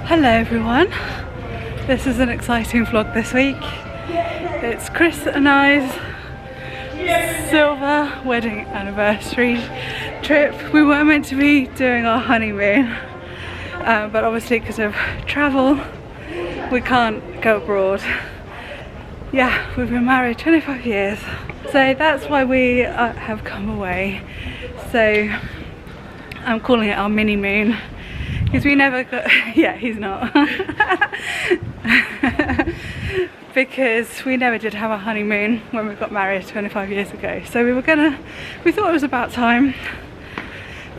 Hello everyone, this is an exciting vlog this week. It's Chris and I's silver wedding anniversary trip. We were meant to be doing our honeymoon, but obviously because of travel we can't go abroad. Yeah, we've been married 25 years, so that's why we have come away. So I'm calling it our mini moon. Because we never got, yeah, he's not. Because we never did have a honeymoon when we got married 25 years ago. So we thought it was about time.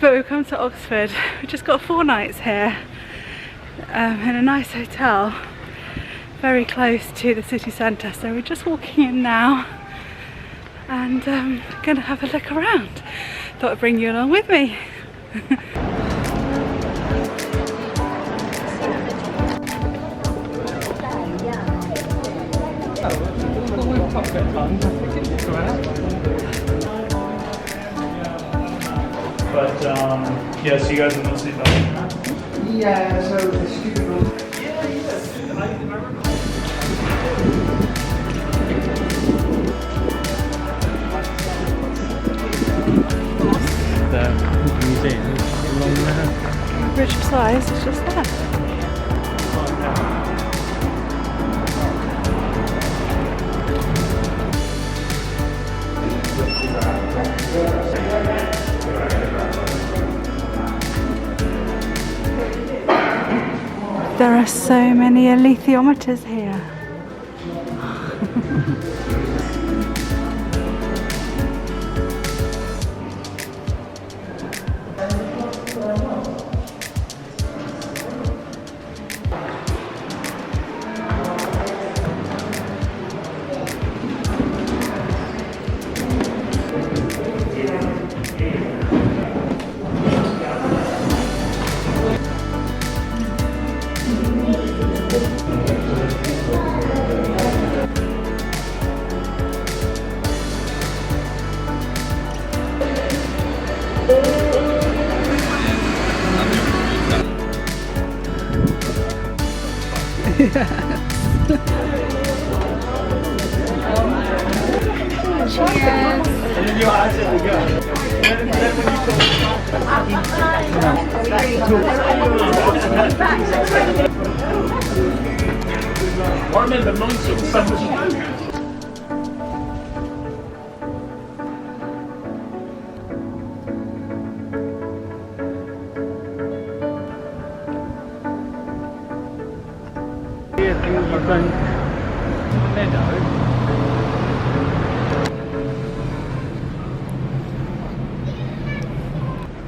But we've come to Oxford. We just got 4 nights here in a nice hotel, very close to the city centre. So we're just walking in now and gonna have a look around. Thought I'd bring you along with me. But yeah, so you guys are mostly done. Yeah, so the stupid one. The museum along there. Bridge of Sighs is just there. There are so many alethiometers here.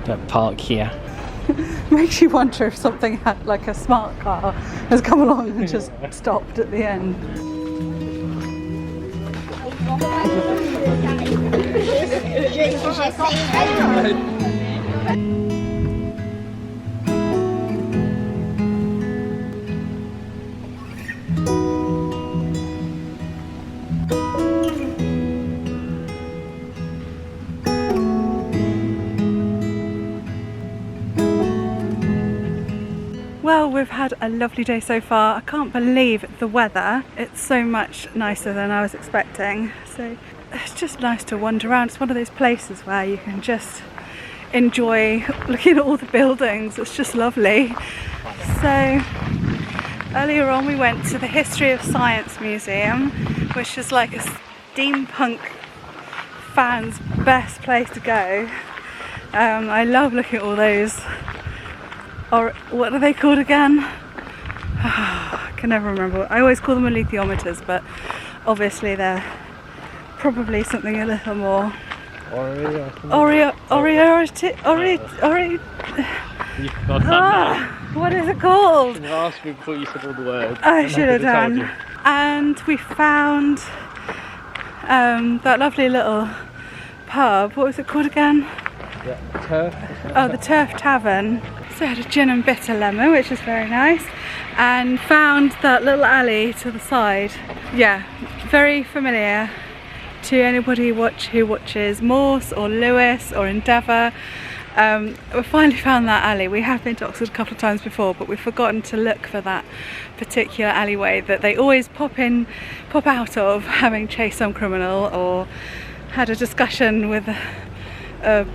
Don't park here. Makes you wonder if something had, like a smart car has come along and just stopped at the end. Well, we've had a lovely day so far. I can't believe the weather. It's so much nicer than I was expecting. So it's just nice to wander around. It's one of those places where you can just enjoy looking at all the buildings. It's just lovely. So earlier on we went to the History of Science Museum, which is like a steampunk fan's best place to go. I love looking at all those, or what are they called again? I can never remember. I always call them alethiometers, but obviously they're probably something a little more what is it called? I asked you before you said all the words. I should have done. And we found that lovely little pub. What was it called again? Yeah, Turf. Oh, the Turf Tavern. So I had a gin and bitter lemon, which is very nice, and found that little alley to the side. Yeah, very familiar to anybody who watches Morse or Lewis or Endeavour. We finally found that alley. We have been to Oxford a couple of times before, but we've forgotten to look for that particular alleyway that they always pop out of, having chased some criminal or had a discussion with a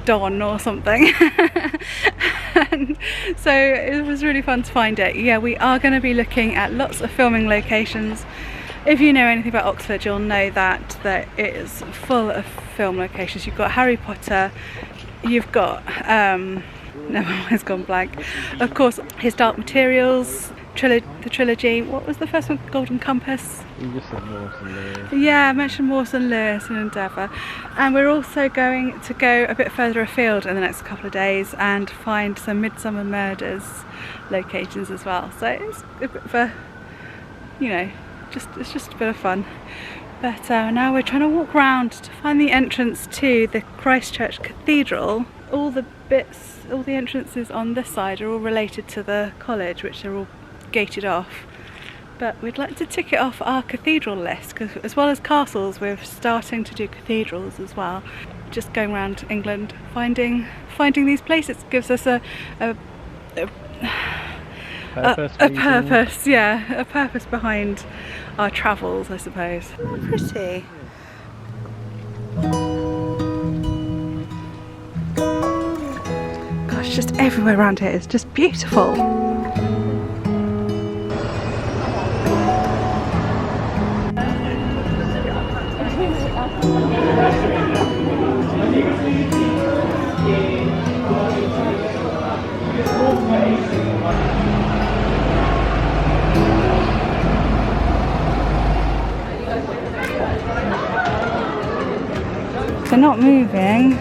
don or something. And so it was really fun to find it. Yeah, we are going to be looking at lots of filming locations. If you know anything about Oxford, you'll know that it is full of film locations. You've got Harry Potter, you've got never mind, it's gone blank, of course his Dark Materials, the trilogy. What was the first one? Golden Compass? You just said Morse and Lewis. Yeah, I mentioned Morse and Lewis and Endeavour. And we're also going to go a bit further afield in the next couple of days and find some Midsummer Murders locations as well. So it's a bit of a, you know, it's just a bit of fun. But now we're trying to walk around to find the entrance to the Christchurch Cathedral. All the entrances on this side are all related to the college, which are all gated off. But we'd like to tick it off our cathedral list, because as well as castles, we're starting to do cathedrals as well. Just going around England, finding these places gives us a purpose behind our travels, I suppose. Oh, pretty. Gosh, just everywhere around here is just beautiful. They're not moving.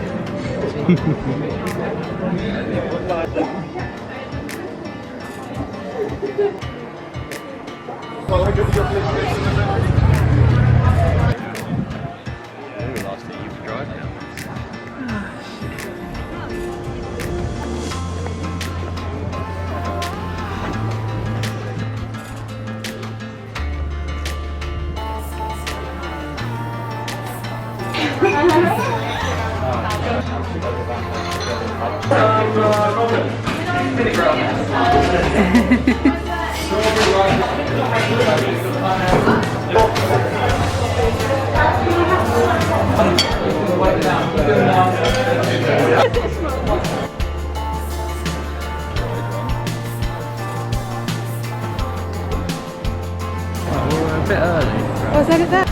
We're a bit early. Oh, is that it there?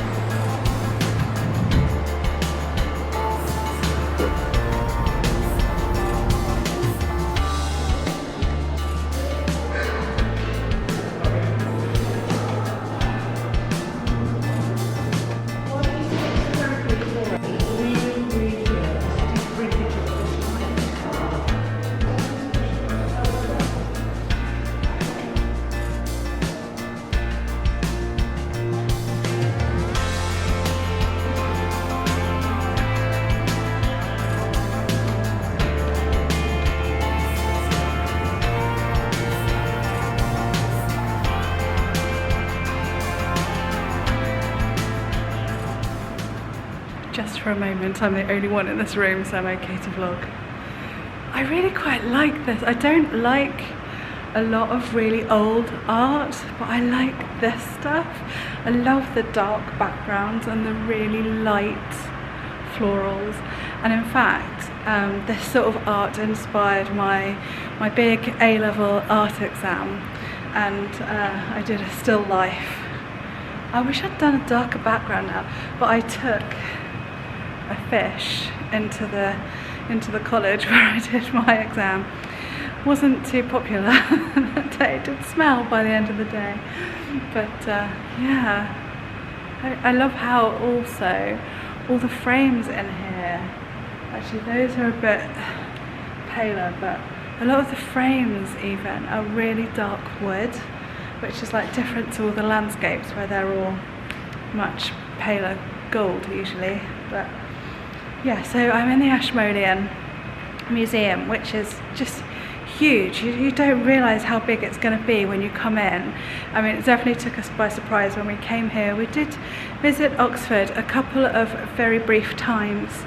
Just for a moment, I'm the only one in this room, so I'm okay to vlog. I really quite like this. I don't like a lot of really old art, but I like this stuff. I love the dark backgrounds and the really light florals. And in fact, this sort of art inspired my big A-level art exam, and I did a still life. I wish I'd done a darker background now, but I took a fish into the college where I did my exam. Wasn't too popular that day. It did smell by the end of the day, but yeah, I love how also all the frames in here, actually those are a bit paler, but a lot of the frames even are really dark wood, which is like different to all the landscapes where they're all much paler gold usually. But yeah, so I'm in the Ashmolean Museum, which is just huge. You don't realise how big it's going to be when you come in. I mean, it definitely took us by surprise when we came here. We did visit Oxford a couple of very brief times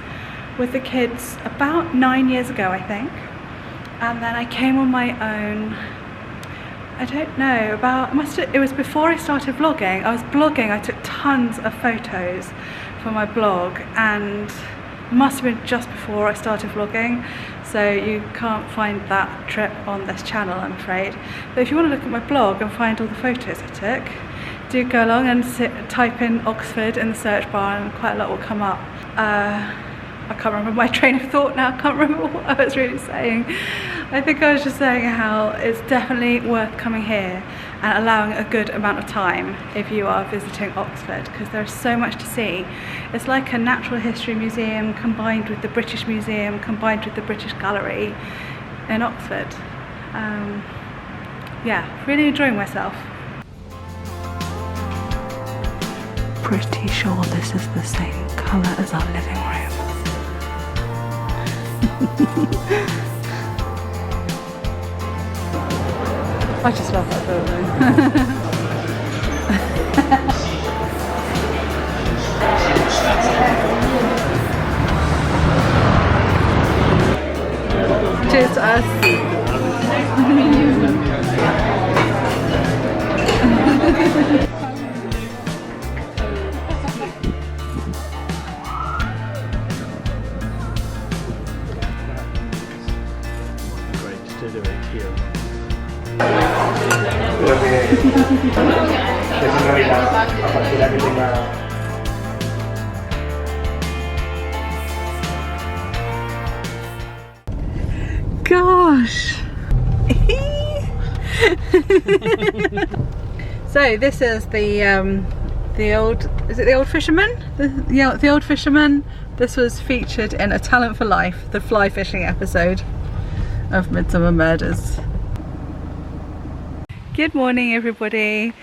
with the kids about 9 years ago, I think. And then I came on my own, I don't know, it was before I started vlogging. I was blogging, I took tons of photos for my blog, and it must have been just before I started vlogging, so you can't find that trip on this channel, I'm afraid. But if you want to look at my blog and find all the photos I took, do go along and type in Oxford in the search bar, and quite a lot will come up. I can't remember my train of thought now, I can't remember what I was really saying. I think I was just saying how it's definitely worth coming here and allowing a good amount of time if you are visiting Oxford, because there's so much to see. It's like a natural history museum combined with the British Museum, combined with the British Gallery in Oxford. Yeah, really enjoying myself. Pretty sure this is the same colour as our living room. I just love that building. Cheers to us. Gosh. So this is the old, is it the Old Fisherman? The Old Fisherman. This was featured in A Talent for Life, the fly fishing episode of Midsummer Murders. Good morning, everybody.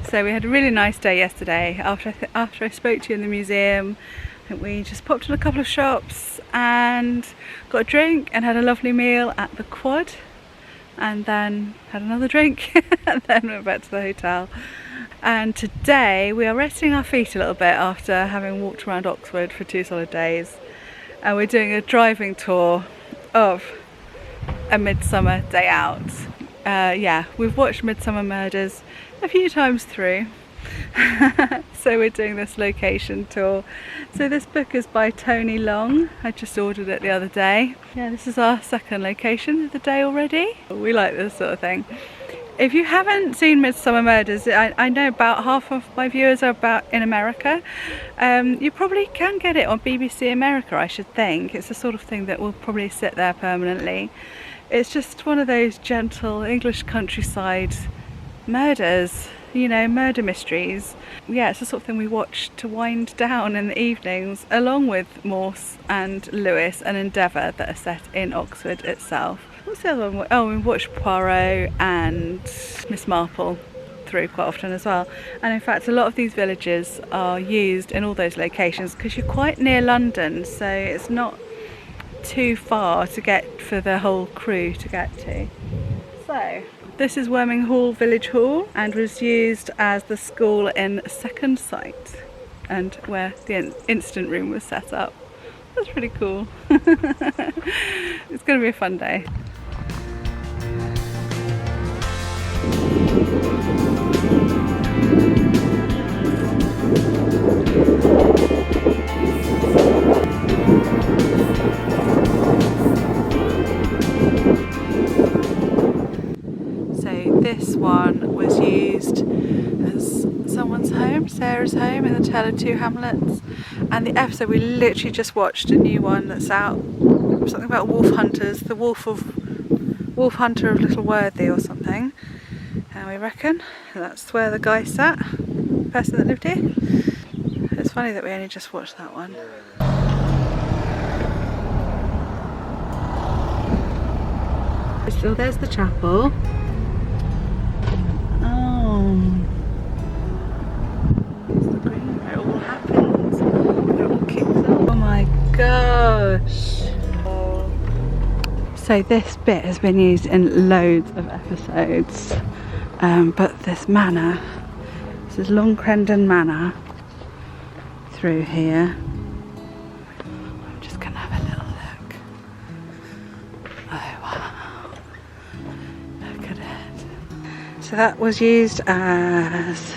So we had a really nice day yesterday. After I spoke to you in the museum, I think we just popped in a couple of shops and got a drink and had a lovely meal at the Quad, and then had another drink and then went back to the hotel. And today we are resting our feet a little bit after having walked around Oxford for 2 solid days, and we're doing a driving tour of A Midsomer Day Out. Yeah, we've watched Midsummer Murders a few times through, so we're doing this location tour. So this book is by Tony Long. I just ordered it the other day. Yeah, this is our second location of the day already. We like this sort of thing. If you haven't seen Midsummer Murders, I know about half of my viewers are in America. You probably can get it on BBC America, I should think. It's the sort of thing that will probably sit there permanently. It's just one of those gentle English countryside murders, you know, murder mysteries. Yeah, it's the sort of thing we watch to wind down in the evenings, along with Morse and Lewis and Endeavour, that are set in Oxford itself. What's the other one? Oh, we watched Poirot and Miss Marple through quite often as well. And in fact, a lot of these villages are used in all those locations because you're quite near London, so it's not too far to get for the whole crew to get to. So this is Worming Hall Village Hall, and was used as the school in Second Sight, and where the instant room was set up. That's pretty cool. It's going to be a fun day. This one was used as someone's home, Sarah's home, in the Tale of Two Hamlets. And the episode we literally just watched, a new one that's out, something about wolf hunters, the wolf hunter of Little Worthy or something. And we reckon that's where the guy sat, the person that lived here. It's funny that we only just watched that one. So there's the chapel. It's the green where it all happens, where it all kicks off. Oh my gosh. So this bit has been used in loads of episodes, but this manor, this is Longcrendon Manor through here. I'm just going to have a So that was used as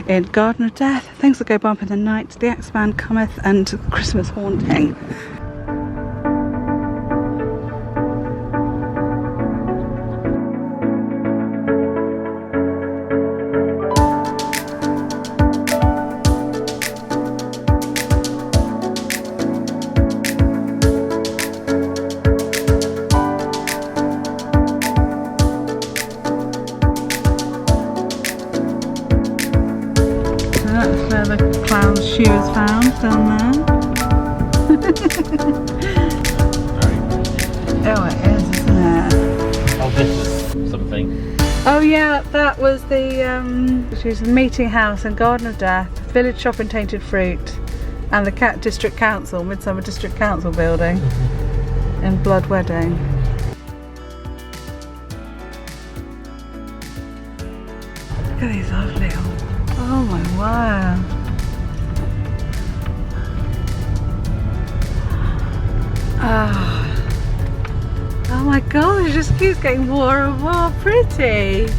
in Garden of Death, Things That Go Bump in the Night, The Axeman Cometh, and Christmas Haunting. That's where the clown's shoe is found, down there. Oh, it is, isn't it? Oh, this is something. Oh yeah, that was the meeting house and Garden of Death, village shop and tainted fruit, and the District Council, Midsummer District Council building in Blood Wedding. Look at these lovely old. Oh my word. Oh my gosh, it just keeps getting more and more pretty.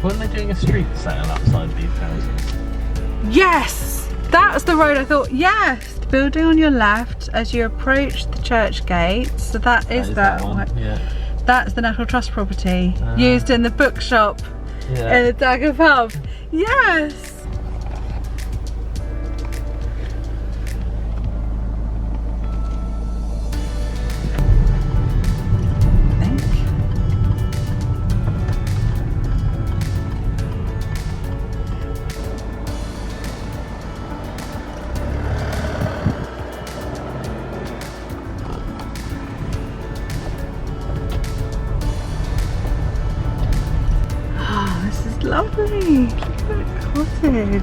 Weren't they doing a street sale outside these houses? Yes! That's the road I thought, yes! The building on your left as you approach the church gate. So that is that one. Yeah. That's the National Trust property. Used in the bookshop in the Dagger pub. Yes! Lovely. Look at that cottage.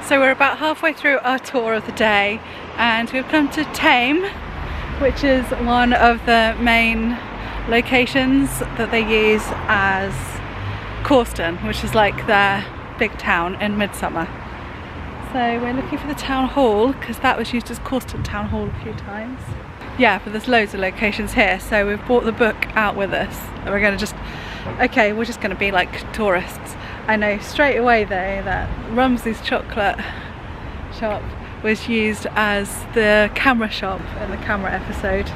So we're about halfway through our tour of the day and we've come to Tame, which is one of the main locations that they use as Corston, which is like their big town in Midsummer. So we're looking for the town hall because that was used as Corston Town Hall a few times. Yeah, but there's loads of locations here, so we've brought the book out with us and we're going to just, okay, we're just going to be like tourists. I know straight away though that Rumsley's chocolate shop was used as the camera shop in the camera episode,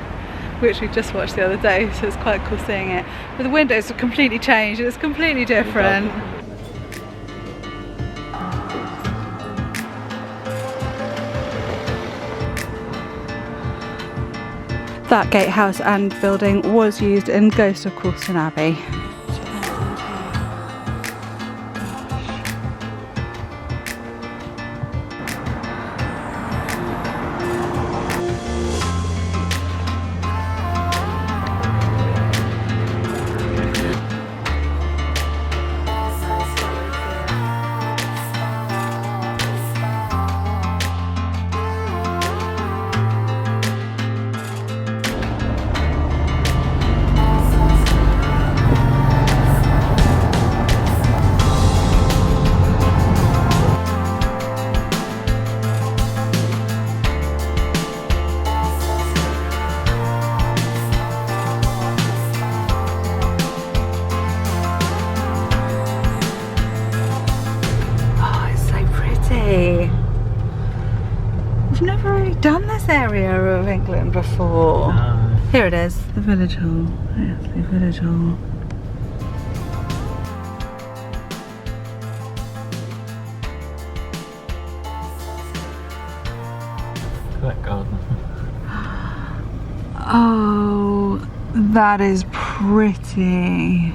which we just watched the other day, so it's quite cool seeing it. But the windows have completely changed, it's completely different. That gatehouse and building was used in Ghost of Corston Abbey. We've never really done this area of England before. No. Here it is, the village hall. Yes, the village hall. That garden. Oh, that is pretty.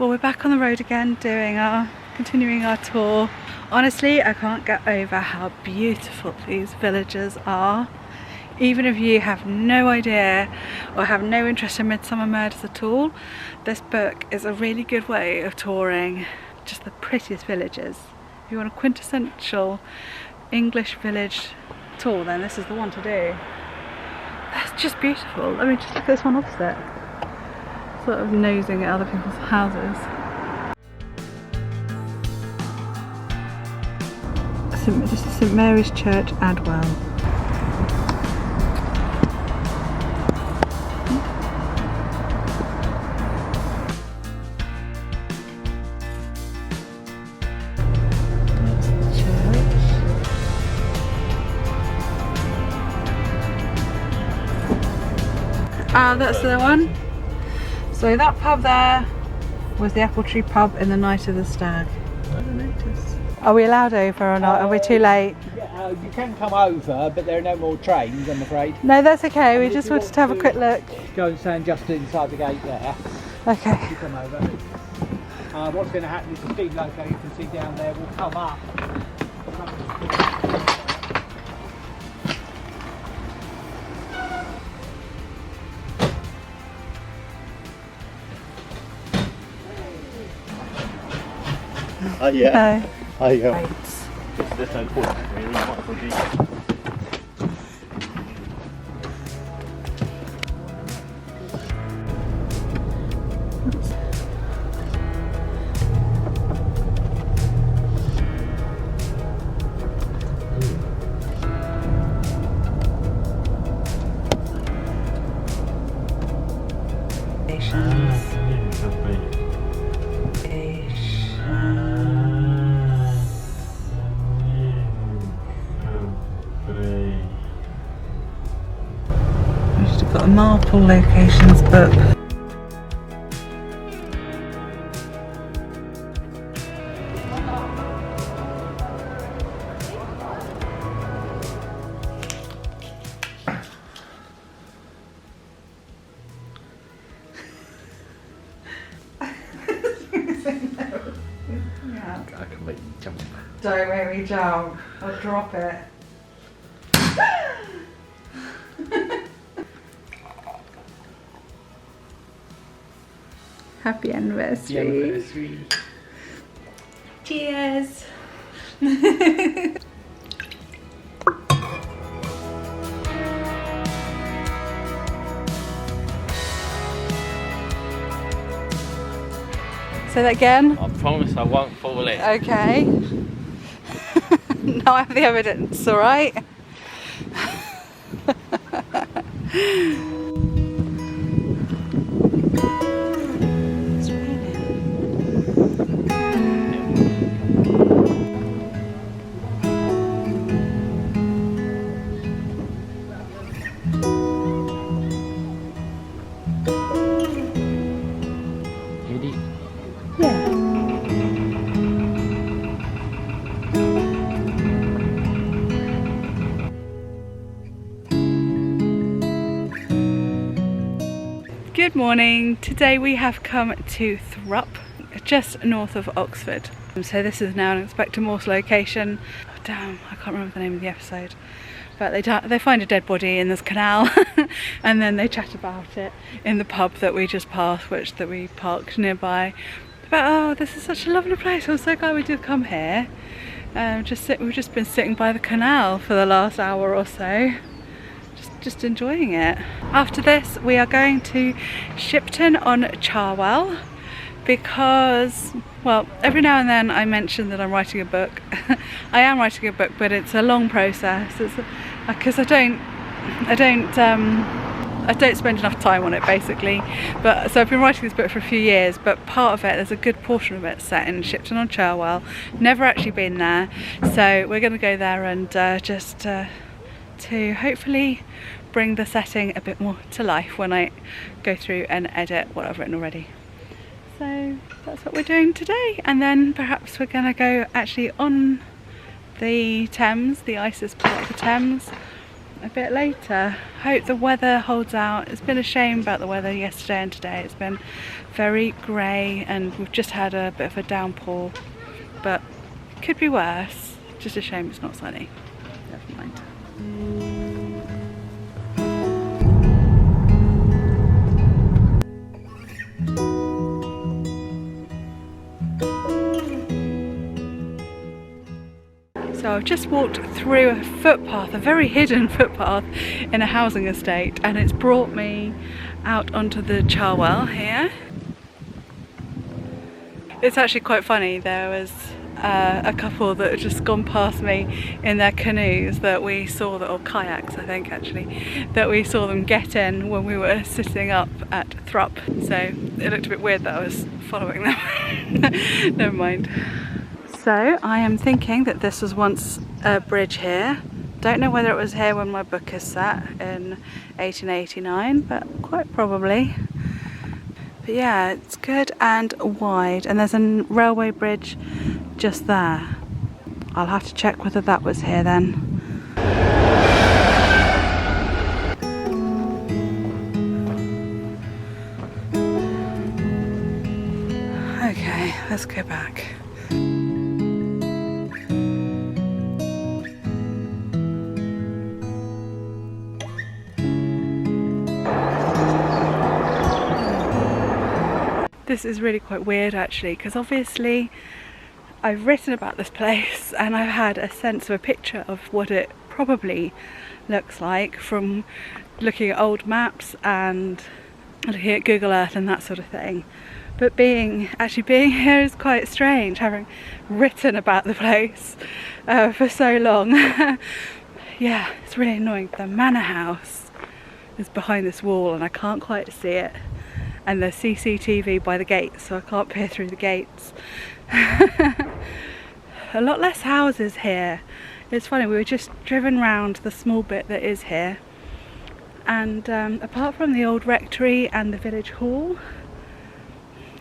Well, we're back on the road again continuing our tour. Honestly, I can't get over how beautiful these villages are. Even if you have no idea or have no interest in Midsummer Murders at all, this book is a really good way of touring just the prettiest villages. If you want a quintessential English village tour, then this is the one to do. That's just beautiful. I mean, just look at this one opposite. Sort of nosing at other people's houses. This is St Mary's Church, Adwell. Ah, that's the one. So that pub there was the Apple Tree pub in the Night of the Stag. Are we allowed over or not? Are we too late? You can come over, but there are no more trains, I'm afraid. No, that's okay. We just wanted to have a quick look. Go and stand just inside the gate there. Okay. You come over. What's going to happen is the steam loco you can see down there will come up. Oh yeah. No. Oh yeah. Right. There's no point really. You might as well do. Got a Marple locations book. I can make you jump. Don't make me jump. I'll drop it. Happy anniversary. Cheers. Say that again. I promise I won't fall in. Okay. Now I have the evidence, alright? Good morning. Today we have come to Thrupp, just north of Oxford. So this is now an Inspector Morse location. Oh, damn, I can't remember the name of the episode. But they find a dead body in this canal and then they chat about it in the pub that we just passed, that we parked nearby. But oh, this is such a lovely place. I'm so glad we did come here. We've just been sitting by the canal for the last hour or so. Just enjoying it. After this we are going to Shipton on Cherwell because, well, every now and then I mention that I'm writing a book. I am writing a book, but it's a long process. It's because I don't spend enough time on it basically. But so I've been writing this book for a few years, but part of it, there's a good portion of it set in Shipton on Cherwell. Never actually been there, so we're going to go there and to hopefully bring the setting a bit more to life when I go through and edit what I've written already. So that's what we're doing today, and then perhaps we're going to go actually on the Thames, the Isis part of the Thames, a bit later. Hope the weather holds out. It's been a shame about the weather yesterday and today. It's been very grey and we've just had a bit of a downpour, but it could be worse. Just a shame it's not sunny. Never mind. So I've just walked through a footpath, a very hidden footpath in a housing estate, and it's brought me out onto the Charwell here. It's actually quite funny. There was a couple that had just gone past me in their canoes that we saw, or kayaks I think actually, that we saw them get in when we were sitting up at Thrupp. So it looked a bit weird that I was following them. Never mind. So I am thinking that this was once a bridge here. Don't know whether it was here when my book is set in 1889, but quite probably. But yeah, it's good and wide, and there's a railway bridge just there. I'll have to check whether that was here then. Okay, let's go back. This is really quite weird actually, because obviously I've written about this place and I've had a sense of a picture of what it probably looks like from looking at old maps and looking at Google Earth and that sort of thing. But actually being here is quite strange, having written about the place for so long. Yeah, it's really annoying. The manor house is behind this wall and I can't quite see it. And there's CCTV by the gates, so I can't peer through the gates. A lot less houses here. It's funny, we were just driven round the small bit that is here, and apart from the old rectory and the village hall,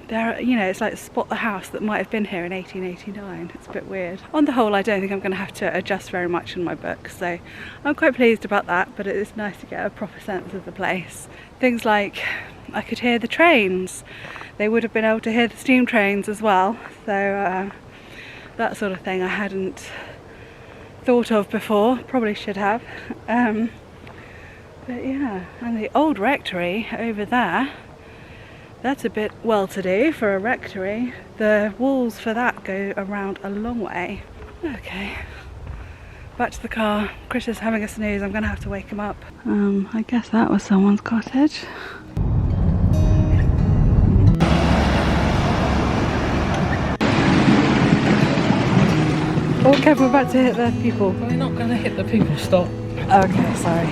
there are, you know, it's like spot the house that might have been here in 1889. It's a bit weird. On the whole, I don't think I'm going to have to adjust very much in my book, so I'm quite pleased about that, but it is nice to get a proper sense of the place. Things like I could hear the trains. They would have been able to hear the steam trains as well, so that sort of thing I hadn't thought of before, probably should have. But yeah, and the old rectory over there, that's a bit well-to-do for a rectory. The walls for that go around a long way. Okay, back to the car. Chris is having a snooze, I'm gonna have to wake him up. I guess that was someone's cottage. Oh, Kev, we're about to hit the people. We're not going to hit the people, stop. Okay, sorry.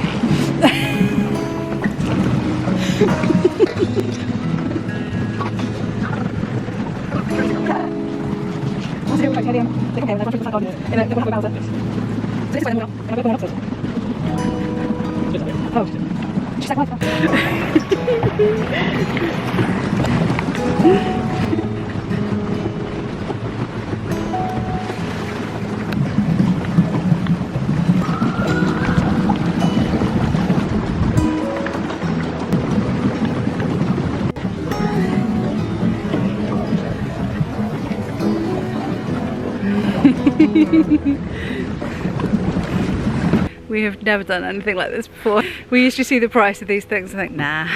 We have never done anything like this before. We usually see the price of these things and think, nah.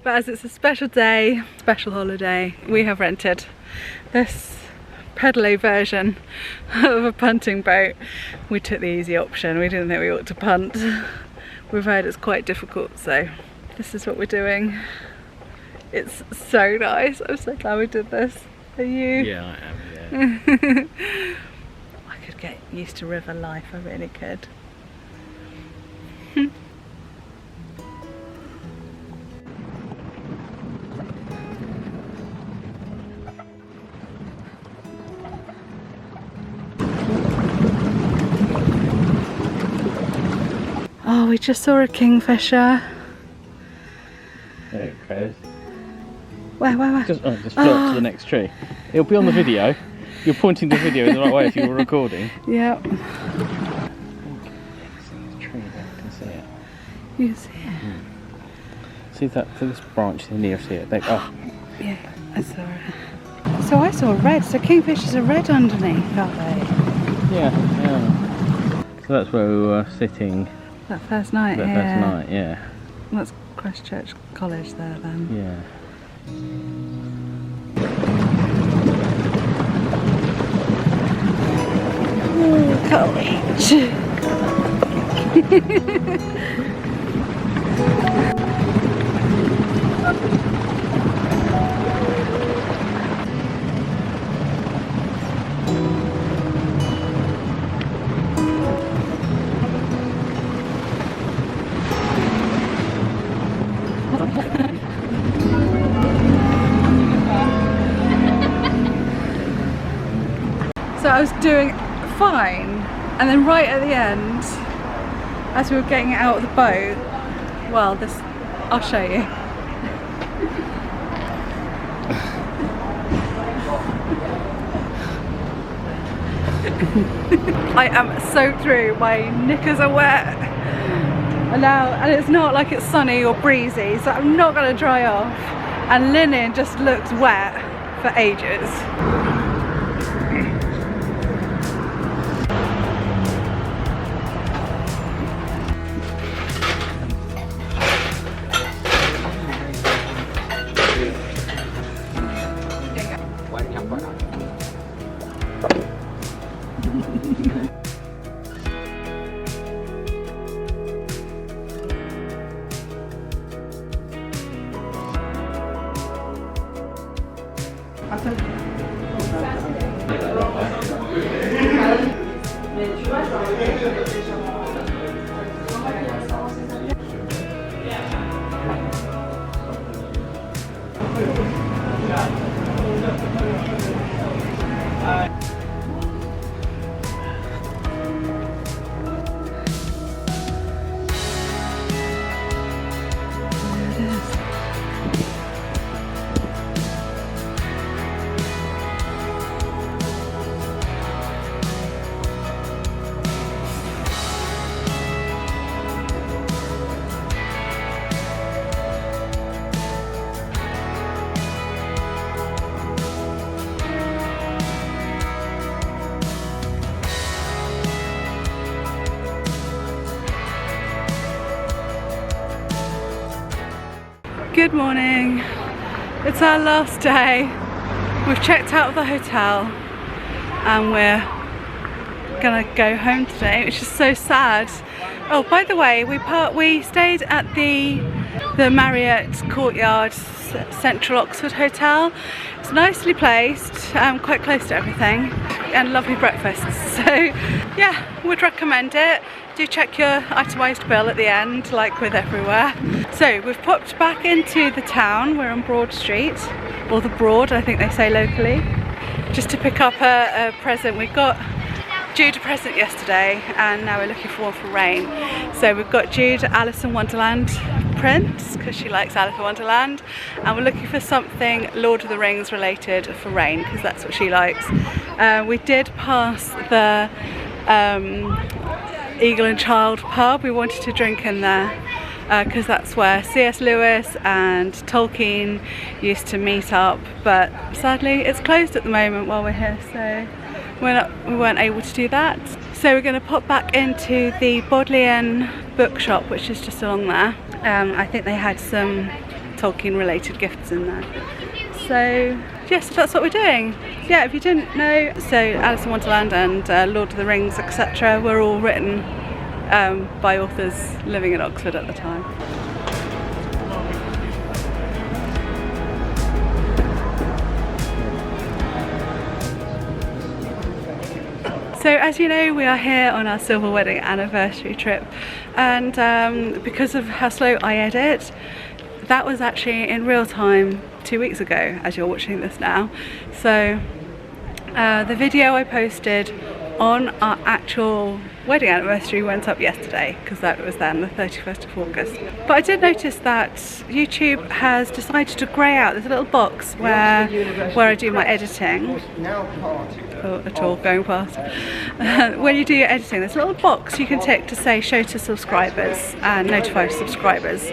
But as it's a special day, special holiday, we have rented this pedalo version of a punting boat. We took the easy option. We didn't think we ought to punt. We've heard it's quite difficult, so this is what we're doing. It's so nice. I'm so glad we did this. Are you? Yeah, I am, yeah. I could get used to river life, I really could. Oh, we just saw a kingfisher. There it goes. Where? Just float to the next tree. It'll be on the video. You're pointing the video in the right way if you were recording. Yep. Tree. You can see it. See that for this branch in here, see it? They, oh. Yeah, I saw it. So I saw red, so kingfishers are red underneath, aren't they? Yeah, yeah. So that's where we were sitting. That first night That here. first night, yeah. That's Christchurch College there then. Yeah. College. So I was doing fine, and then right at the end, as we were getting out of the boat, well, this, I'll show you. I am soaked through, my knickers are wet, and it's not like it's sunny or breezy, so I'm not going to dry off, and linen just looks wet for ages. Good morning. It's our last day. We've checked out of the hotel and we're gonna go home today, which is so sad. Oh, by the way, we stayed at the Marriott Courtyard Central Oxford Hotel. It's nicely placed, quite close to everything, and lovely breakfasts. So yeah, would recommend it. Do check your itemised bill at the end, like with everywhere. So we've popped back into the town. We're on Broad Street, or the Broad, I think they say locally, just to pick up a present. We got Jude a present yesterday, and now we're looking for one for Rain. So we've got Jude Alice in Wonderland prints, because she likes Alice in Wonderland, and we're looking for something Lord of the Rings related for Rain, because that's what she likes. We did pass the Eagle and Child pub. We wanted to drink in there because that's where C.S. Lewis and Tolkien used to meet up, but sadly it's closed at the moment while we're here, so we weren't able to do that. So we're going to pop back into the Bodleian bookshop, which is just along there. I think they had some Tolkien related gifts in there. So yes, that's what we're doing. Yeah, if you didn't know, so Alice in Wonderland and Lord of the Rings, etc. were all written by authors living in Oxford at the time. So as you know, we are here on our silver wedding anniversary trip, and because of how slow I edit, that was actually in real time 2 weeks ago as you're watching this now. So the video I posted on our actual wedding anniversary went up yesterday because that was then the 31st of August. But I did notice that YouTube has decided to grey out. There's a little box where I do my editing. Oh, a tool going past. When you do your editing, there's a little box you can tick to say show to subscribers and notify subscribers.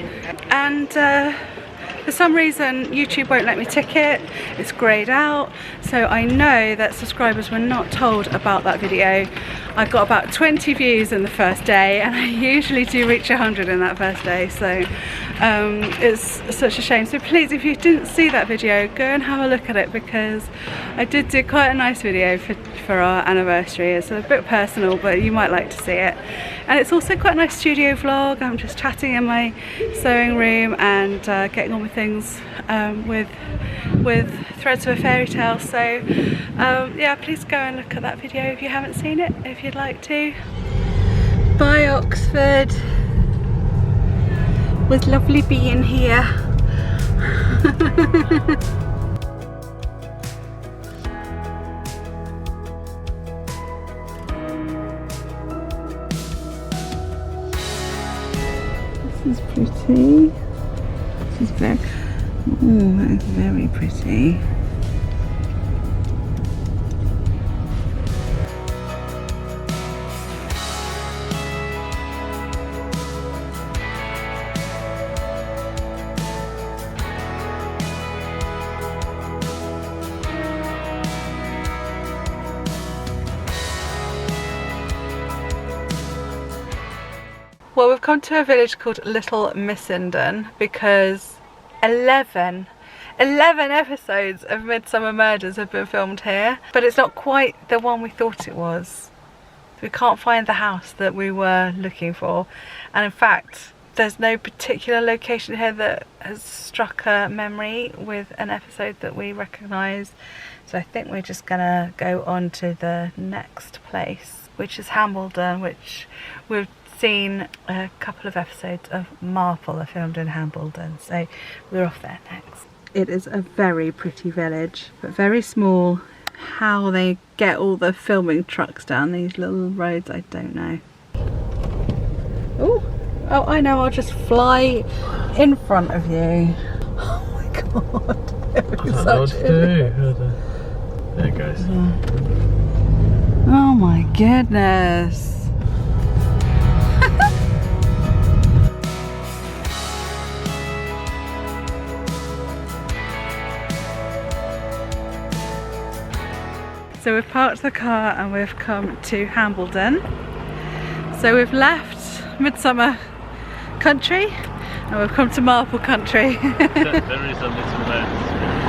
And for some reason YouTube won't let me tick it, it's greyed out, so I know that subscribers were not told about that video. I got about 20 views in the first day and I usually do reach 100 in that first day, so it's such a shame. So please, if you didn't see that video, go and have a look at it because I did do quite a nice video for our anniversary. It's a bit personal, but you might like to see it. And it's also quite a nice studio vlog. I'm just chatting in my sewing room and getting on with things with threads of a fairy tale. So yeah, please go and look at that video if you haven't seen it, if you'd like to. Bye Oxford. It was lovely being here. This is pretty. This is very, oh, that is very pretty. Well, we've come to a village called Little Missenden because 11 episodes of Midsummer Murders have been filmed here, but it's not quite the one we thought it was. We can't find the house that we were looking for, and in fact there's no particular location here that has struck a memory with an episode that we recognise, so I think we're just gonna go on to the next place, which is Hambledon, which we've seen a couple of episodes of Marple are filmed in Hambledon, so we're off there next. It is a very pretty village, but very small. How they get all the filming trucks down these little roads, I don't know. Oh, I know, I'll just fly in front of you. Oh my god. I don't know what to do. There it goes. Oh my goodness. So we've parked the car and we've come to Hambledon. So we've left Midsummer country and we've come to Marple country. There is a Midsummer Murders.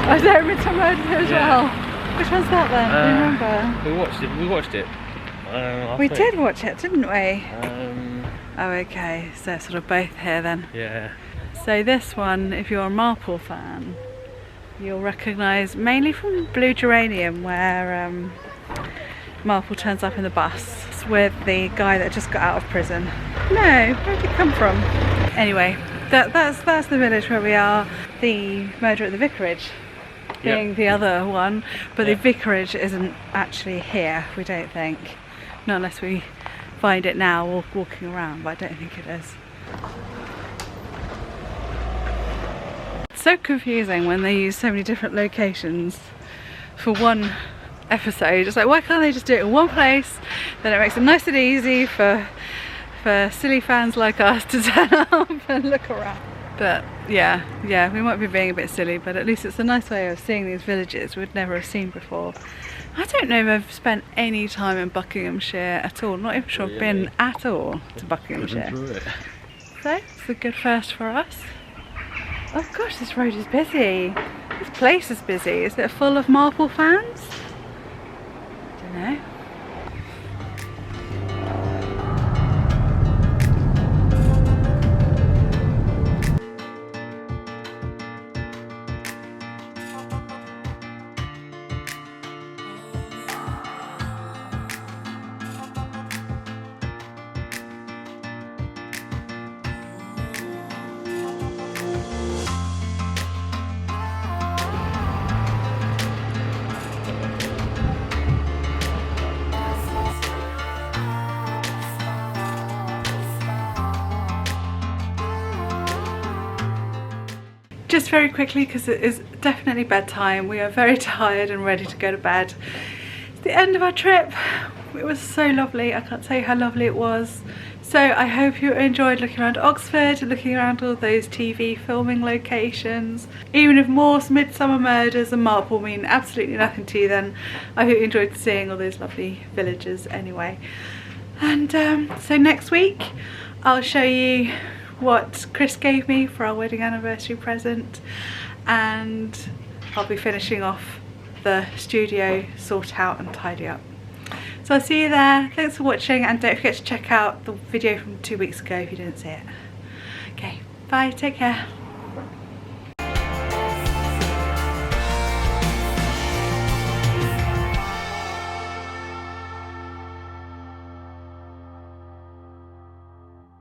Oh, is there a Midsummer Murders here as well? Which one's that then? Do you remember? We watched it. We did watch it, didn't we? Oh, okay. So it's sort of both here then. Yeah. So this one, if you're a Marple fan, you'll recognise mainly from Blue Geranium, where Marple turns up in the bus with the guy that just got out of prison. No, where did it come from? Anyway, that's the village where we are. The murder at the vicarage being the other one, but the vicarage isn't actually here, we don't think. Not unless we find it now walking around, but I don't think it is. So confusing when they use so many different locations for one episode. It's like, why can't they just do it in one place? Then it makes it nice and easy for silly fans like us to turn up and look around. But yeah, we might be being a bit silly, but at least it's a nice way of seeing these villages we'd never have seen before. I don't know if I've spent any time in Buckinghamshire at all. Not even sure I've been at all to Buckinghamshire. So it's a good first for us. Oh gosh, this road is busy. This place is busy. Is it full of Marple fans? I don't know. just very quickly, because it is definitely bedtime, we are very tired and ready to go to bed. It's the end of our trip. It was so lovely. I can't tell you how lovely it was. So I hope you enjoyed looking around Oxford, looking around all those TV filming locations. Even if Morse, Midsummer Murders and Marple mean absolutely nothing to you, then I hope you enjoyed seeing all those lovely villages anyway. And so next week I'll show you what Chris gave me for our wedding anniversary present, and I'll be finishing off the studio, sort out and tidy up. So I'll see you there. Thanks for watching, and don't forget to check out the video from 2 weeks ago if you didn't see it. Okay, bye, take care.